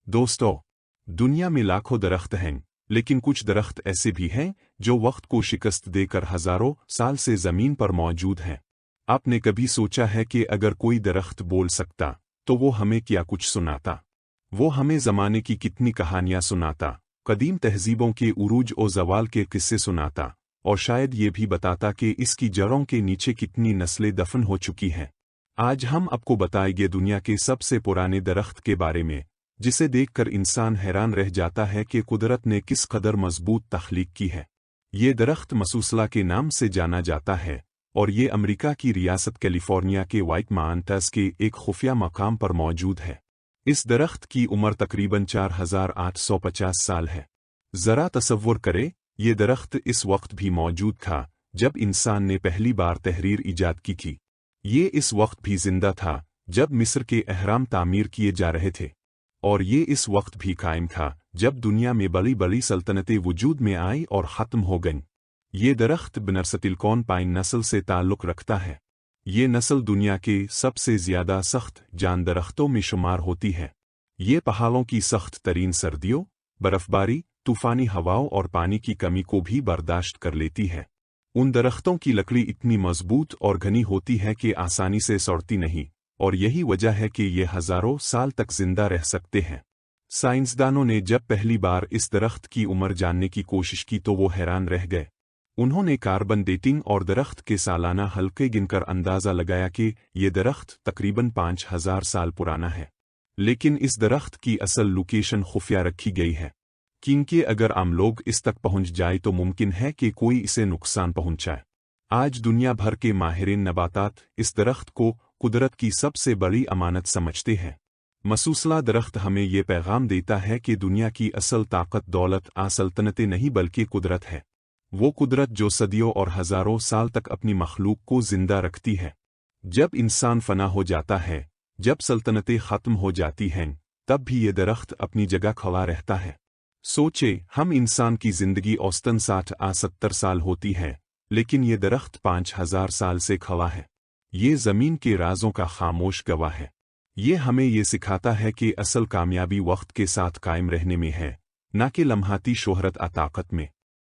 दोस्तों, दुनिया में लाखों दरख्त हैं, लेकिन कुछ दरख्त ऐसे भी हैं जो वक्त को शिकस्त देकर हजारों साल से जमीन पर मौजूद हैं। आपने कभी सोचा है कि अगर कोई दरख्त बोल सकता तो वो हमें क्या कुछ सुनाता? वो हमें ज़माने की कितनी कहानियां सुनाता, कदीम तहजीबों के उरूज और ज़वाल के किस्से सुनाता, और शायद ये भी बताता कि इसकी जड़ों के नीचे कितनी नस्लें दफन हो चुकी हैं। आज हम आपको बताएंगे दुनिया के सबसे पुराने दरख्त के बारे में, जिसे देखकर इंसान हैरान रह जाता है कि कुदरत ने किस कदर मजबूत तख्लीक की है। ये दरख्त मसूसला के नाम से जाना जाता है और ये अमेरिका की रियासत कैलिफोर्निया के व्हाइट माउंटेन्स के एक खुफिया मकाम पर मौजूद है। इस दरख्त की उम्र तकरीबन 4850 साल है। ज़रा तसव्वुर करें, ये दरख्त इस वक्त भी मौजूद था जब इंसान ने पहली बार तहरीर ईजाद की थी। ये इस वक्त भी जिंदा था जब मिस्र के अहराम तामीर किए जा रहे थे, और ये इस वक्त भी कायम था जब दुनिया में बड़ी बड़ी सल्तनतें वजूद में आई और ख़त्म हो गईं। ये दरख्त बनरसतिलकॉन पाइन नस्ल से ताल्लुक़ रखता है। ये नस्ल दुनिया के सबसे ज़्यादा सख्त जान दरख्तों में शुमार होती है। ये पहाड़ों की सख्त तरीन सर्दियों, बर्फ़बारी, तूफ़ानी हवाओं और पानी की कमी को भी बर्दाश्त कर लेती है। उन दरख्तों की लकड़ी इतनी मजबूत और घनी होती है कि आसानी से सड़ती नहीं, और यही वजह है कि ये हज़ारों साल तक जिंदा रह सकते हैं। साइंसदानों ने जब पहली बार इस दरख्त की उम्र जानने की कोशिश की तो वो हैरान रह गए। उन्होंने कार्बन डेटिंग और दरख्त के सालाना हल्के गिनकर अंदाज़ा लगाया कि ये दरख्त तकरीबन 5000 साल पुराना है। लेकिन इस दरख्त की असल लोकेशन खुफिया रखी गई है, क्योंकि अगर आम लोग इस तक पहुंच जाए तो मुमकिन है कि कोई इसे नुकसान पहुंचाए। आज दुनिया भर के माहिरीन नबातात इस दरख्त को कुदरत की सबसे बड़ी अमानत समझते हैं। मसूसला दरख्त हमें ये पैगाम देता है कि दुनिया की असल ताकत दौलत सल्तनतें नहीं बल्कि कुदरत है। वो कुदरत जो सदियों और हज़ारों साल तक अपनी मखलूक को जिंदा रखती है। जब इंसान फना हो जाता है, जब सल्तनतें ख़त्म हो जाती हैं, तब भी ये दरख्त अपनी जगह खड़ा रहता है। सोचे, हम इंसान की ज़िंदगी औसतन 60-70 साल होती है, लेकिन ये दरख्त 5000 साल से खड़ा है। ये ज़मीन के राजों का खामोश गवाह है। ये हमें ये सिखाता है कि असल कामयाबी वक्त के साथ कायम रहने में है, न कि लम्हाती शोहरत ताकत में।